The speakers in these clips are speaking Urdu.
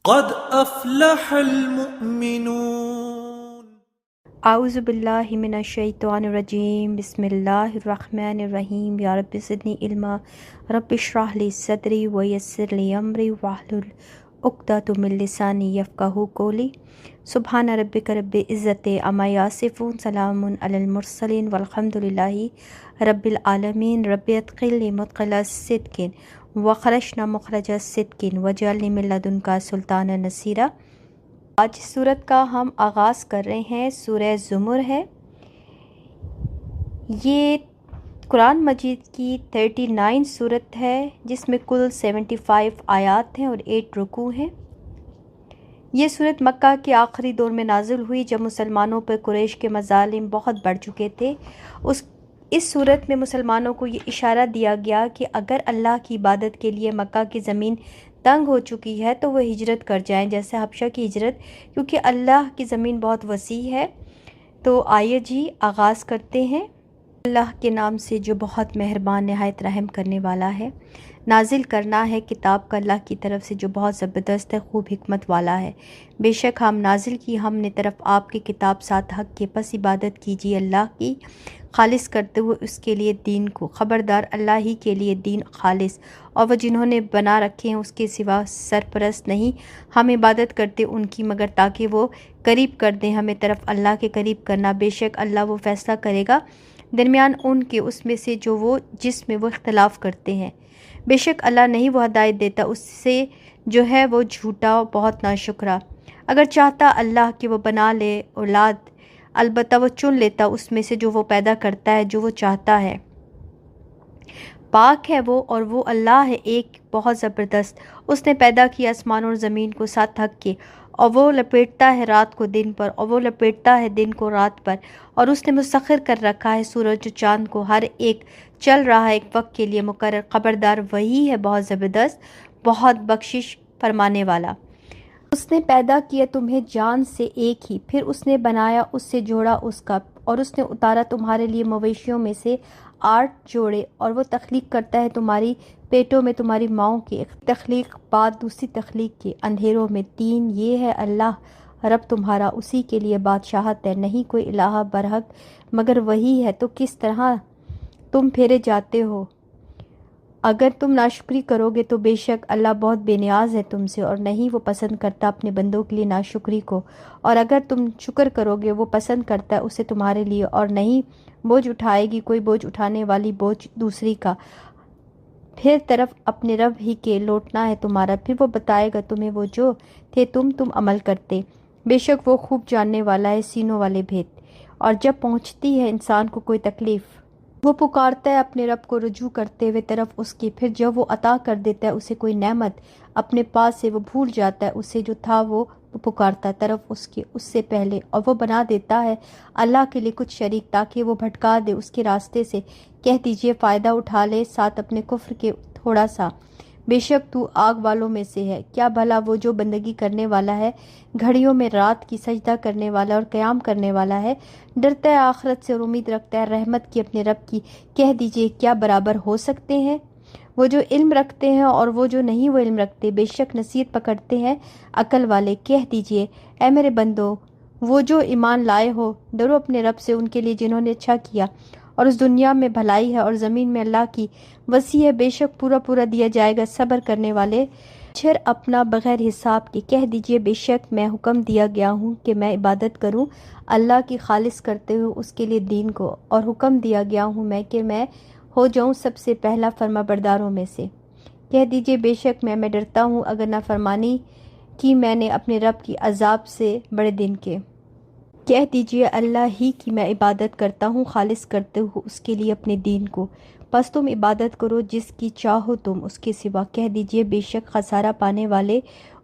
قد افلح المؤمنون۔ اعوذ باللہ من الشیطان الرجیم، بسم اللہ الرحمن الرحیم۔ یا رب زدنی علما، رب اشرح لی صدری ویسر لی امری واحلل عقدۃ من لسانی یفقہوا قولی۔ سبحان ربک رب العزۃ عما یصفون، سلام علی المرسلین والحمد للہ رب العالمین۔ رب ادخلنی مدخل صدق واخرجنی مخرج صدق واجعلنی من لدنک سلطانا نصیرا۔ آج سورت کا ہم آغاز کر رہے ہیں، سورہ زمر ہے۔ یہ قرآن مجید کی 39 سورت ہے، جس میں کل 75 آیات ہیں اور 8 رکوع ہیں۔ یہ سورت مکہ کے آخری دور میں نازل ہوئی، جب مسلمانوں پر قریش کے مظالم بہت بڑھ چکے تھے۔ اس سورت میں مسلمانوں کو یہ اشارہ دیا گیا کہ اگر اللہ کی عبادت کے لیے مکہ کی زمین تنگ ہو چکی ہے تو وہ ہجرت کر جائیں، جیسے حبشہ کی ہجرت، کیونکہ اللہ کی زمین بہت وسیع ہے۔ تو آئیے جی آغاز کرتے ہیں۔ اللہ کے نام سے جو بہت مہربان نہایت رحم کرنے والا ہے۔ نازل کرنا ہے کتاب کا اللہ کی طرف سے، جو بہت زبردست ہے، خوب حکمت والا ہے۔ بے شک ہم نازل کی ہم نے طرف آپ کی کتاب ساتھ حق کے، پس عبادت کیجیے اللہ کی خالص کرتے ہوئے اس کے لیے دین کو۔ خبردار اللہ ہی کے لیے دین خالص، اور وہ جنہوں نے بنا رکھے ہیں اس کے سوا سرپرست نہیں۔ ہم عبادت کرتے ان کی مگر تاکہ وہ قریب کر دیں ہمیں طرف اللہ کے قریب کرنا۔ بے شک اللہ وہ فیصلہ کرے گا درمیان ان کے اس میں سے جس میں وہ اختلاف کرتے ہیں۔ بے شک اللہ نہیں وہ ہدایت دیتا اس سے جو ہے وہ جھوٹا بہت ناشکرا۔ اگر چاہتا اللہ کہ وہ بنا لے اولاد، البتہ وہ چن لیتا اس میں سے جو وہ پیدا کرتا ہے جو وہ چاہتا ہے۔ پاک ہے وہ، اور وہ اللہ ہے ایک بہت زبردست۔ اس نے پیدا کیا آسمان اور زمین کو ساتھ حق کے، اور وہ لپیٹتا ہے رات کو دن پر، اور وہ لپیٹتا ہے دن کو رات پر، اور اس نے مسخر کر رکھا ہے سورج و چاند کو، ہر ایک چل رہا ہے ایک وقت کے لیے مقرر۔ خبردار وہی ہے بہت زبردست، بہت بخشش فرمانے والا۔ اس نے پیدا کیا تمہیں جان سے ایک ہی، پھر اس نے بنایا اس سے جوڑا اس کا، اور اس نے اتارا تمہارے لیے مویشیوں میں سے 8 جوڑے، اور وہ تخلیق کرتا ہے تمہاری پیٹوں میں تمہاری ماؤں کی ایک تخلیق بعد دوسری تخلیق کے، اندھیروں میں 3۔ یہ ہے اللہ رب تمہارا، اسی کے لیے بادشاہت ہے، نہیں کوئی الہ برحق مگر وہی ہے، تو کس طرح تم پھیرے جاتے ہو؟ اگر تم ناشکری کرو گے تو بے شک اللہ بہت بے نیاز ہے تم سے، اور نہیں وہ پسند کرتا اپنے بندوں کے لیے ناشکری کو۔ اور اگر تم شکر کرو گے وہ پسند کرتا ہے اسے تمہارے لیے، اور نہیں بوجھ اٹھائے گی کوئی بوجھ اٹھانے والی بوجھ دوسری کا۔ پھر طرف اپنے رب ہی کے لوٹنا ہے تمہارا، پھر وہ بتائے گا تمہیں وہ جو تھے تم عمل کرتے۔ بے شک وہ خوب جاننے والا ہے سینوں والے بھید۔ اور جب پہنچتی ہے انسان کو کوئی تکلیف، وہ پکارتا ہے اپنے رب کو رجوع کرتے ہوئے طرف اس کے، پھر جب وہ عطا کر دیتا ہے اسے کوئی نعمت اپنے پاس سے، وہ بھول جاتا ہے اسے جو تھا وہ پکارتا طرف اس کے اس سے پہلے، اور وہ بنا دیتا ہے اللہ کے لیے کچھ شریک تاکہ وہ بھٹکا دے اس کے راستے سے۔ کہہ دیجئے فائدہ اٹھا لے ساتھ اپنے کفر کے تھوڑا سا، بے شک تو آگ والوں میں سے ہے۔ کیا بھلا وہ جو بندگی کرنے والا ہے گھڑیوں میں رات کی، سجدہ کرنے والا اور قیام کرنے والا ہے، ڈرتا ہے آخرت سے اور امید رکھتا ہے رحمت کی اپنے رب کی۔ کہہ دیجئے کیا برابر ہو سکتے ہیں وہ جو علم رکھتے ہیں اور وہ جو نہیں وہ علم رکھتے؟ بے شک نصیحت پکڑتے ہیں عقل والے۔ کہہ دیجئے اے میرے بندو، وہ جو ایمان لائے ہو، ڈرو اپنے رب سے، ان کے لیے جنہوں نے اچھا کیا، اور اس دنیا میں بھلائی ہے اور زمین میں اللہ کی وسیع ہے، بے شک پورا پورا دیا جائے گا صبر کرنے والے اجر اپنا بغیر حساب کے۔ کہہ دیجئے بے شک میں حکم دیا گیا ہوں کہ میں عبادت کروں اللہ کی خالص کرتے ہوئے اس کے لیے دین کو، اور حکم دیا گیا ہوں میں کہ میں ہو جاؤں سب سے پہلا فرما برداروں میں سے۔ کہہ دیجئے بے شک میں ڈرتا ہوں اگر نافرمانی کی میں نے اپنے رب کی عذاب سے بڑے دن کے۔ کہہ دیجئے اللہ ہی کی میں عبادت کرتا ہوں خالص کرتے ہوئے اس کے لیے اپنے دین کو، پس تم عبادت کرو جس کی چاہو تم اس کے سوا۔ کہہ دیجئے بے شک خسارہ پانے والے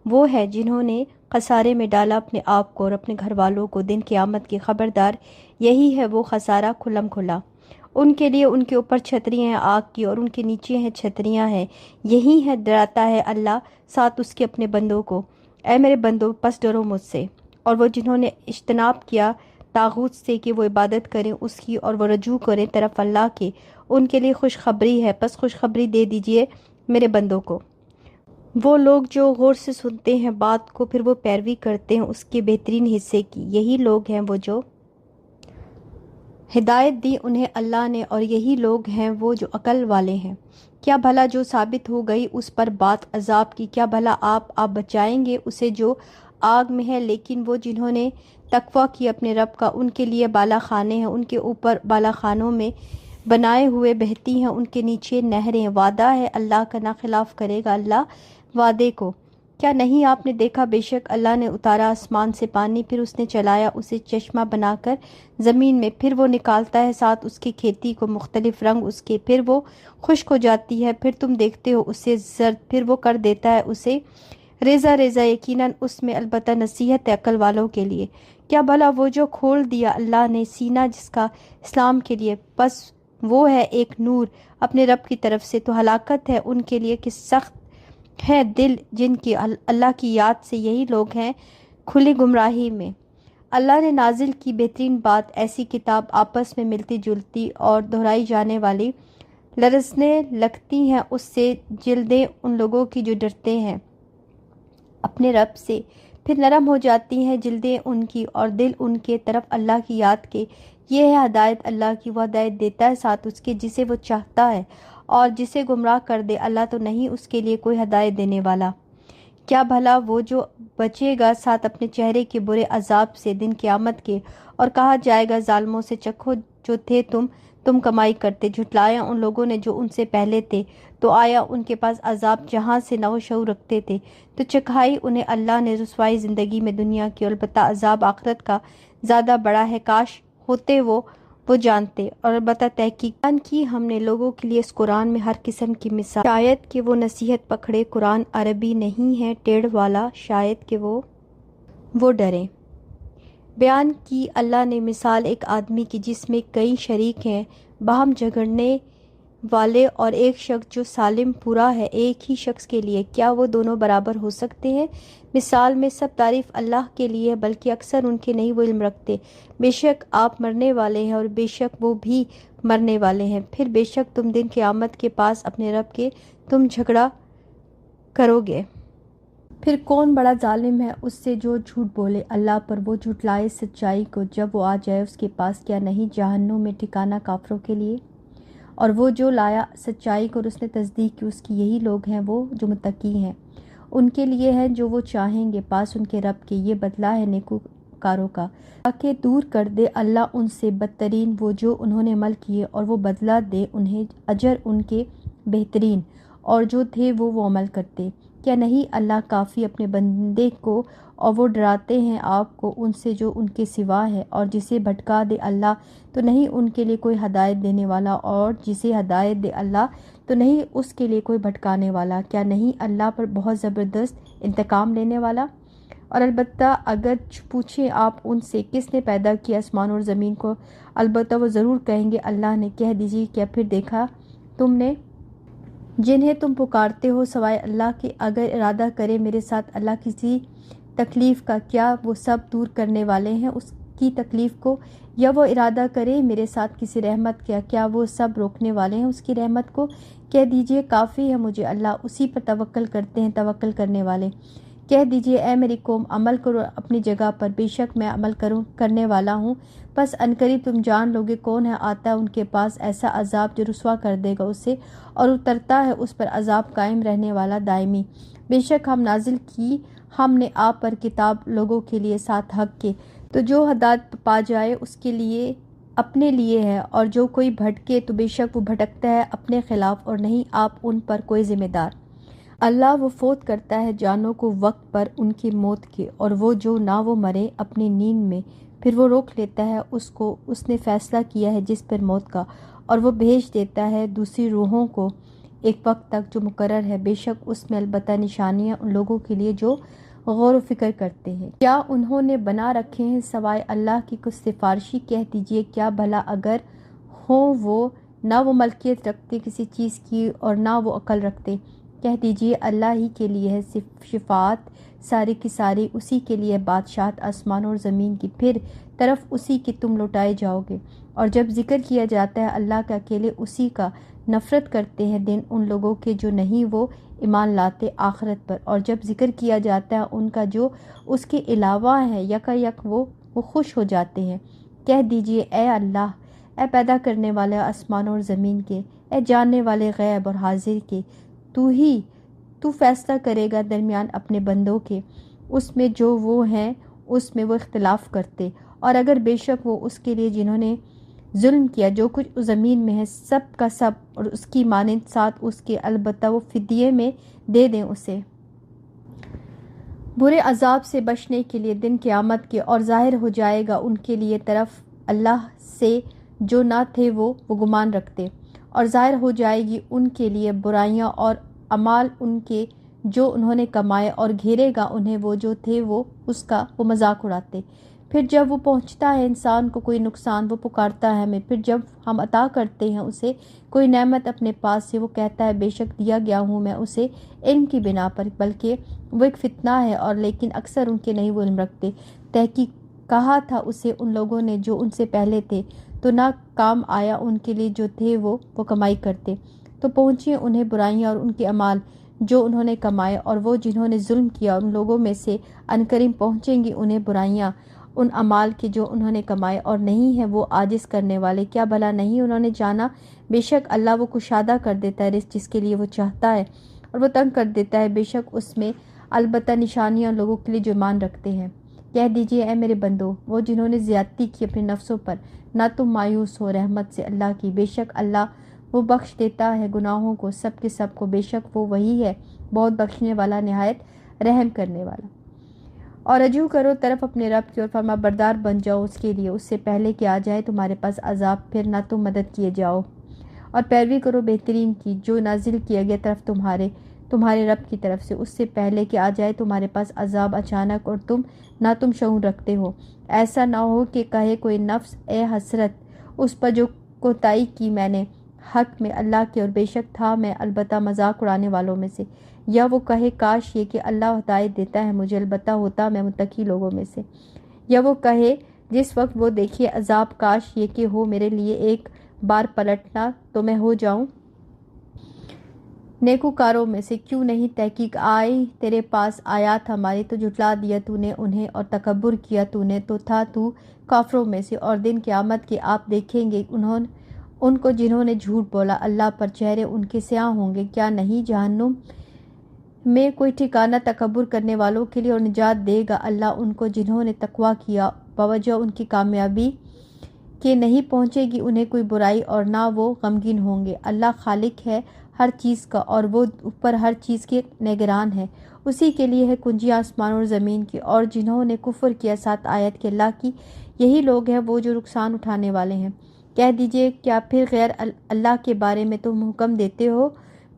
وہ ہے جنہوں نے خسارے میں ڈالا اپنے آپ کو اور اپنے گھر والوں کو دن قیامت کے۔ خبردار یہی ہے وہ خسارہ کھلم کھلا۔ ان کے لیے ان کے اوپر چھتریاں ہیں آگ کی، اور ان کے نیچے ہیں چھتریاں ہیں، یہی ہے ڈراتا ہے اللہ ساتھ اس کے اپنے بندوں کو۔ اے میرے بندو پس ڈرو مجھ سے، اور وہ جنہوں نے اجتناب کیا طاغوت سے کہ وہ عبادت کریں اس کی اور وہ رجوع کریں طرف اللہ کے، ان کے لیے خوشخبری ہے، پس خوشخبری دے دیجئے میرے بندوں کو۔ وہ لوگ جو غور سے سنتے ہیں بات کو پھر وہ پیروی کرتے ہیں اس کے بہترین حصے کی، یہی لوگ ہیں وہ جو ہدایت دی انہیں اللہ نے، اور یہی لوگ ہیں وہ جو عقل والے ہیں۔ کیا بھلا جو ثابت ہو گئی اس پر بات عذاب کی، کیا بھلا آپ بچائیں گے اسے جو آگ میں ہے؟ لیکن وہ جنہوں نے تقویٰ کی اپنے رب کا، ان کے لیے بالا خانے ہیں، ان کے اوپر بالا خانوں میں بنائے ہوئے بہتی ہیں، ان کے نیچے نہریں۔ وعدہ ہے اللہ کا، نہ خلاف کرے گا اللہ وعدے کو۔ کیا نہیں آپ نے دیکھا، بے شک اللہ نے اتارا آسمان سے پانی، پھر اس نے چلایا اسے چشمہ بنا کر زمین میں، پھر وہ نکالتا ہے ساتھ اس کی کھیتی کو مختلف رنگ اس کے، پھر وہ خشک ہو جاتی ہے، پھر تم دیکھتے ہو اسے زرد، پھر وہ کر دیتا ہے اسے ریزہ ریزہ۔ یقیناً اس میں البتہ نصیحت ہے عقل والوں کے لیے۔ کیا بھلا وہ جو کھول دیا اللہ نے سینہ جس کا اسلام کے لیے، پس وہ ہے ایک نور اپنے رب کی طرف سے، تو ہلاکت ہے ان کے لیے کہ سخت ہے دل جن کی اللہ کی یاد سے، یہی لوگ ہیں کھلی گمراہی میں۔ اللہ نے نازل کی بہترین بات، ایسی کتاب آپس میں ملتی جلتی اور دہرائی جانے والی، لرزنے لگتی ہیں اس سے جلدیں ان لوگوں کی جو ڈرتے ہیں اپنے رب سے، پھر نرم ہو جاتی ہیں جلدیں ان کی اور دل ان کے طرف اللہ کی یاد کے۔ یہ ہے ہدایت اللہ کی، وہ ہدایت دیتا ہے ساتھ اس کے جسے وہ چاہتا ہے، اور جسے گمراہ کر دے اللہ تو نہیں اس کے لیے کوئی ہدایت دینے والا۔ کیا بھلا وہ جو بچے گا ساتھ اپنے چہرے کے برے عذاب سے دن قیامت کے، اور کہا جائے گا ظالموں سے چکھو جو تھے تم کمائی کرتے، جھٹلایا ان لوگوں نے جو ان سے پہلے تھے، تو آیا ان کے پاس عذاب جہاں سے نہ وہ شعور رکھتے تھے، تو چکھائی انہیں اللہ نے رسوائی زندگی میں دنیا کی، اور البتہ عذاب آخرت کا زیادہ بڑا ہے، کاش ہوتے وہ جانتے۔ اور البتہ تحقیق کی ہم نے لوگوں کے لیے اس قرآن میں ہر قسم کی مثال، شاید کہ وہ نصیحت پکڑے۔ قرآن عربی نہیں ہے ٹیڑھ والا، شاید کہ وہ ڈریں۔ بیان کی اللہ نے مثال ایک آدمی کی جس میں کئی شریک ہیں باہم جھگڑنے والے، اور ایک شخص جو سالم پورا ہے ایک ہی شخص کے لیے، کیا وہ دونوں برابر ہو سکتے ہیں؟ مثال میں سب تعریف اللہ کے لیے ہے، بلکہ اکثر ان کے نہیں وہ علم رکھتے۔ بے شک آپ مرنے والے ہیں اور بے شک وہ بھی مرنے والے ہیں، پھر بے شک تم دن قیامت کے پاس اپنے رب کے تم جھگڑا کرو گے۔ پھر کون بڑا ظالم ہے اس سے جو جھوٹ بولے اللہ پر، وہ جھٹلائے سچائی کو جب وہ آ جائے اس کے پاس، کیا نہیں جہنم میں ٹھکانہ کافروں کے لیے؟ اور وہ جو لایا سچائی کو اور اس نے تصدیق کی اس کی، یہی لوگ ہیں وہ جو متقی ہیں، ان کے لیے ہے جو وہ چاہیں گے پاس ان کے رب کے، یہ بدلہ ہے نیکوکاروں کا، تاکہ دور کر دے اللہ ان سے بدترین وہ جو انہوں نے عمل کیے، اور وہ بدلہ دے انہیں اجر ان کے بہترین اور جو تھے وہ عمل کرتے۔ کیا نہیں اللہ کافی اپنے بندے کو، اور وہ ڈراتے ہیں آپ کو ان سے جو ان کے سوا ہے، اور جسے بھٹکا دے اللہ تو نہیں ان کے لیے کوئی ہدایت دینے والا، اور جسے ہدایت دے اللہ تو نہیں اس کے لیے کوئی بھٹکانے والا۔ کیا نہیں اللہ پر بہت زبردست انتقام لینے والا؟ اور البتہ اگر پوچھیں آپ ان سے کس نے پیدا کیا آسمان اور زمین کو، البتہ وہ ضرور کہیں گے اللہ نے۔ کہہ دیجیے کیا پھر دیکھا تم نے جنہیں تم پکارتے ہو سوائے اللہ کے، اگر ارادہ کرے میرے ساتھ اللہ کسی تکلیف کا، کیا وہ سب دور کرنے والے ہیں اس کی تکلیف کو؟ یا وہ ارادہ کرے میرے ساتھ کسی رحمت کا، کیا وہ سب روکنے والے ہیں اس کی رحمت کو؟ کہہ دیجئے کافی ہے مجھے اللہ، اسی پر توکل کرتے ہیں توکل کرنے والے۔ کہہ دیجئے اے میری قوم عمل کرو اپنی جگہ پر، بے شک میں عمل کرنے والا ہوں، پس عنقریب تم جان لوگے کون ہے آتا ہے ان کے پاس ایسا عذاب جو رسوا کر دے گا اسے، اور اترتا ہے اس پر عذاب قائم رہنے والا دائمی۔ بے شک ہم نازل کی ہم نے آپ پر کتاب لوگوں کے لیے ساتھ حق کے، تو جو ہدایت پا جائے اس کے لیے اپنے لیے ہے، اور جو کوئی بھٹکے تو بے شک وہ بھٹکتا ہے اپنے خلاف، اور نہیں آپ ان پر کوئی ذمہ دار۔ اللہ وہ فوت کرتا ہے جانوں کو وقت پر ان کی موت کے، اور وہ جو نہ وہ مرے اپنی نیند میں، پھر وہ روک لیتا ہے اس کو اس نے فیصلہ کیا ہے جس پر موت کا، اور وہ بھیج دیتا ہے دوسری روحوں کو ایک وقت تک جو مقرر ہے، بے شک اس میں البتہ نشانیاں ان لوگوں کے لیے جو غور و فکر کرتے ہیں۔ کیا انہوں نے بنا رکھے ہیں سوائے اللہ کی کچھ سفارشی؟ کہہ دیجئے کیا بھلا اگر ہوں وہ نہ وہ ملکیت رکھتے کسی چیز کی اور نہ وہ عقل رکھتے؟ کہہ دیجئے اللہ ہی کے لیے ہے شفاعت ساری کی ساری، اسی کے لیے بادشاہت آسمان اور زمین کی، پھر طرف اسی کے تم لوٹائے جاؤ گے۔ اور جب ذکر کیا جاتا ہے اللہ کا اکیلے اسی کا، نفرت کرتے ہیں دن ان لوگوں کے جو نہیں وہ ایمان لاتے آخرت پر، اور جب ذکر کیا جاتا ہے ان کا جو اس کے علاوہ ہے یکا یک وہ خوش ہو جاتے ہیں۔ کہہ دیجئے اے اللہ، اے پیدا کرنے والے آسمانوں اور زمین کے، اے جاننے والے غیب اور حاضر کے، تو فیصلہ کرے گا درمیان اپنے بندوں کے، اس میں جو وہ ہیں اس میں وہ اختلاف کرتے، اور اگر بے شک وہ اس کے لیے جنہوں نے ظلم کیا جو کچھ اس زمین میں ہے سب کا سب اور اس کی مانند ساتھ اس کے، البتہ وہ فدیے میں دے دیں اسے برے عذاب سے بچنے کے لیے دن قیامت کے، اور ظاہر ہو جائے گا ان کے لیے طرف اللہ سے جو نہ تھے وہ گمان رکھتے، اور ظاہر ہو جائے گی ان کے لیے برائیاں اور اعمال ان کے جو انہوں نے کمائے، اور گھیرے گا انہیں وہ جو تھے وہ اس کا وہ مذاق اڑاتے۔ پھر جب وہ پہنچتا ہے انسان کو کوئی نقصان، وہ پکارتا ہے ہمیں، پھر جب ہم عطا کرتے ہیں اسے کوئی نعمت اپنے پاس سے، وہ کہتا ہے بے شک دیا گیا ہوں میں اسے علم کی بنا پر، بلکہ وہ ایک فتنہ ہے، اور لیکن اکثر ان کے نہیں وہ علم رکھتے۔ تحقیق کہا تھا اسے ان لوگوں نے جو ان سے پہلے تھے، تو نہ کام آیا ان کے لیے جو تھے وہ کمائی کرتے، تو پہنچی انہیں برائیاں اور ان کے اعمال جو انہوں نے کمائے، اور وہ جنہوں نے ظلم کیا ان لوگوں میں سے عنقریب پہنچیں گی انہیں برائیاں ان اعمال کی جو انہوں نے کمائے، اور نہیں ہے وہ عاجز کرنے والے۔ کیا بھلا نہیں انہوں نے جانا؟ بے شک اللہ وہ کشادہ کر دیتا ہے رزق جس کے لیے وہ چاہتا ہے، اور وہ تنگ کر دیتا ہے، بے شک اس میں البتہ نشانیاں لوگوں کے لیے جو ایمان رکھتے ہیں۔ کہہ دیجئے اے میرے بندو، وہ جنہوں نے زیادتی کی اپنے نفسوں پر، نہ تم مایوس ہو رحمت سے اللہ کی، بے شک اللہ وہ بخش دیتا ہے گناہوں کو سب کے سب کو، بے شک وہ وہی ہے بہت بخشنے والا نہایت رحم کرنے والا۔ اور رجوع کرو طرف اپنے رب کی اور فرما بردار بن جاؤ اس کے لیے، اس سے پہلے کہ آ جائے تمہارے پاس عذاب، پھر نہ تم مدد کیے جاؤ، اور پیروی کرو بہترین کی جو نازل کیا گیا طرف تمہارے رب کی طرف سے، اس سے پہلے کہ آ جائے تمہارے پاس عذاب اچانک، اور تم شعور رکھتے ہو۔ ایسا نہ ہو کہ کہے کوئی نفس اے حسرت اس پر جو کوتاہی کی میں نے حق میں اللہ کے، اور بے شک تھا میں البتہ مذاق اڑانے والوں میں سے، یا وہ کہے کاش یہ کہ اللہ ہدایت دیتا ہے مجھے، البتہ ہوتا میں متقی لوگوں میں سے، یا وہ کہے جس وقت وہ دیکھے عذاب کاش یہ کہ ہو میرے لیے ایک بار پلٹنا تو میں ہو جاؤں نیکوکاروں میں سے، کیوں نہیں تحقیق آئی تیرے پاس آیات ہماری تو جھٹلا دیا تو نے انہیں، اور تکبر کیا تو نے تو تھا تو کافروں میں سے، اور دن قیامت کے آپ دیکھیں گے ان کو جنہوں نے جھوٹ بولا اللہ پر، چہرے ان کے سیاہ ہوں گے، کیا نہیں جہنم میں کوئی ٹھکانہ تکبر کرنے والوں کے لیے، اور نجات دے گا اللہ ان کو جنہوں نے تقویٰ کیا بوجہ ان کی کامیابی کہ نہیں پہنچے گی انہیں کوئی برائی، اور نہ وہ غمگین ہوں گے۔ اللہ خالق ہے ہر چیز کا، اور وہ اوپر ہر چیز کے نگران ہے، اسی کے لیے ہے کنجیاں آسمان اور زمین کی، اور جنہوں نے کفر کیا ساتھ آیت کے اللہ کی، یہی لوگ ہیں وہ جو نقصان اٹھانے والے ہیں۔ کہہ دیجئے کیا پھر غیر اللہ کے بارے میں تم حکم دیتے ہو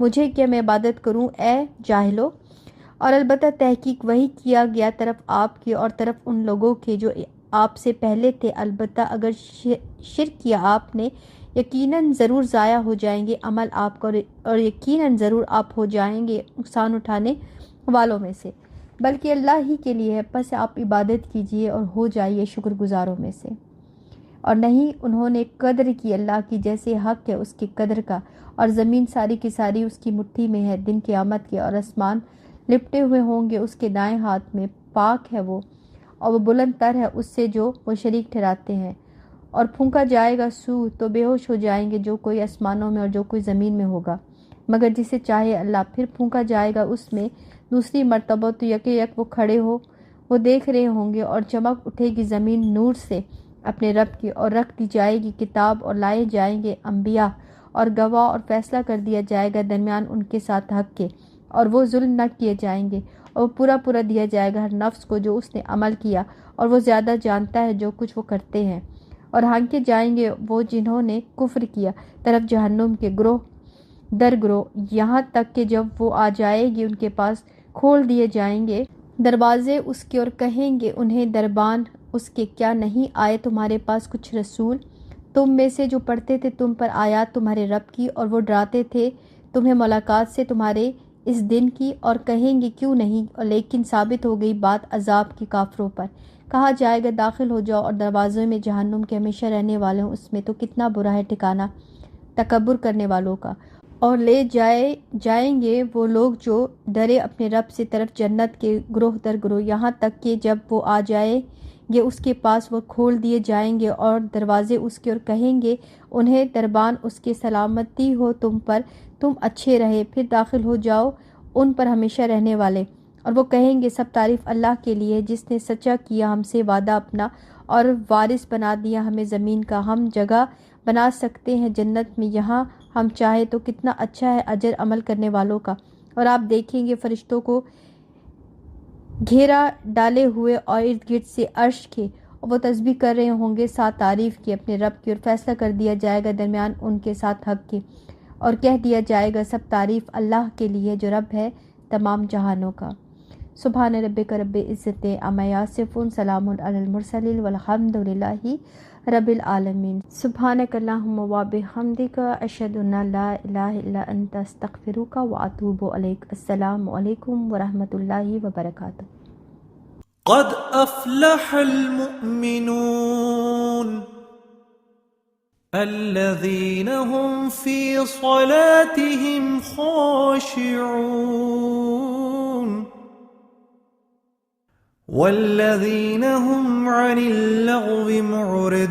مجھے کہ میں عبادت کروں اے جاہلو؟ اور البتہ تحقیق وہی کیا گیا طرف آپ کے اور طرف ان لوگوں کے جو آپ سے پہلے تھے، البتہ اگر شرک کیا آپ نے، یقیناً ضرور ضائع ہو جائیں گے عمل آپ کا، اور یقیناً ضرور آپ ہو جائیں گے نقصان اٹھانے والوں میں سے، بلکہ اللہ ہی کے لیے ہے، پس آپ عبادت کیجئے اور ہو جائیے شکر گزاروں میں سے۔ اور نہیں انہوں نے قدر کی اللہ کی جیسے حق ہے اس کی قدر کا، اور زمین ساری کی ساری اس کی مٹھی میں ہے دن قیامت کے، اور آسمان لپٹے ہوئے ہوں گے اس کے دائیں ہاتھ میں، پاک ہے وہ اور وہ بلند تر ہے اس سے جو وہ شریک ٹھہراتے ہیں۔ اور پھونکا جائے گا سور تو بے ہوش ہو جائیں گے جو کوئی آسمانوں میں اور جو کوئی زمین میں ہوگا، مگر جسے چاہے اللہ، پھر پھونکا جائے گا اس میں دوسری مرتبہ تو یک وہ کھڑے ہو وہ دیکھ رہے ہوں گے، اور چمک اٹھے گی زمین نور سے اپنے رب کی، اور رکھ دی جائے گی کتاب، اور لائے جائیں گے انبیاء اور گواہ، اور فیصلہ کر دیا جائے گا درمیان ان کے ساتھ حق کے، اور وہ ظلم نہ کیے جائیں گے، اور پورا پورا دیا جائے گا ہر نفس کو جو اس نے عمل کیا، اور وہ زیادہ جانتا ہے جو کچھ وہ کرتے ہیں۔ اور ہانکے جائیں گے وہ جنہوں نے کفر کیا طرف جہنم کے گروہ در گروہ، یہاں تک کہ جب وہ آ جائے گی ان کے پاس کھول دیے جائیں گے دروازے اس کے، اور کہیں گے انہیں دربان اس کے کیا نہیں آئے تمہارے پاس کچھ رسول تم میں سے جو پڑھتے تھے تم پر آیات تمہارے رب کی، اور وہ ڈراتے تھے تمہیں ملاقات سے تمہارے اس دن کی، اور کہیں گے کیوں نہیں، اور لیکن ثابت ہو گئی بات عذاب کی کافروں پر۔ کہا جائے گا داخل ہو جاؤ، اور دروازوں میں جہنم کے ہمیشہ رہنے والے ہوں، اس میں تو کتنا برا ہے ٹھکانہ تکبر کرنے والوں کا۔ اور لے جائیں گے وہ لوگ جو ڈرے اپنے رب سے طرف جنت کے گروہ در گروہ، یہاں تک کہ جب وہ آ جائیں گے اس کے پاس وہ کھول دیے جائیں گے اور دروازے اس کے، اور کہیں گے انہیں دربان اس کے سلامتی ہو تم پر، تم اچھے رہے، پھر داخل ہو جاؤ ان پر ہمیشہ رہنے والے۔ اور وہ کہیں گے سب تعریف اللہ کے لیے جس نے سچا کیا ہم سے وعدہ اپنا اور وارث بنا دیا ہمیں زمین کا، ہم جگہ بنا سکتے ہیں جنت میں یہاں ہم چاہے تو، کتنا اچھا ہے اجر عمل کرنے والوں کا۔ اور آپ دیکھیں گے فرشتوں کو گھیرا ڈالے ہوئے اور ارد گرد سے عرش کے، اور وہ تسبیح کر رہے ہوں گے ساتھ تعریف کی اپنے رب کی، اور فیصلہ کر دیا جائے گا درمیان ان کے ساتھ حق کے، اور کہہ دیا جائے گا سب تعریف اللہ کے لیے جو رب ہے تمام جہانوں کا۔ سبحان ربک رب العزت عما یصفون، سلام علی المرسلین والحمد للہ رب العالمین۔ سبحانک اللہم و بحمدک، اشہد ان لا الہ الا انت، استغفرک و اتوب الیک۔ السلام علیکم ورحمۃ اللہ وبرکاتہ۔ قد افلح المؤمنون الذين هم في صلاتهم خاشعون والذين هم عن اللغو معرضون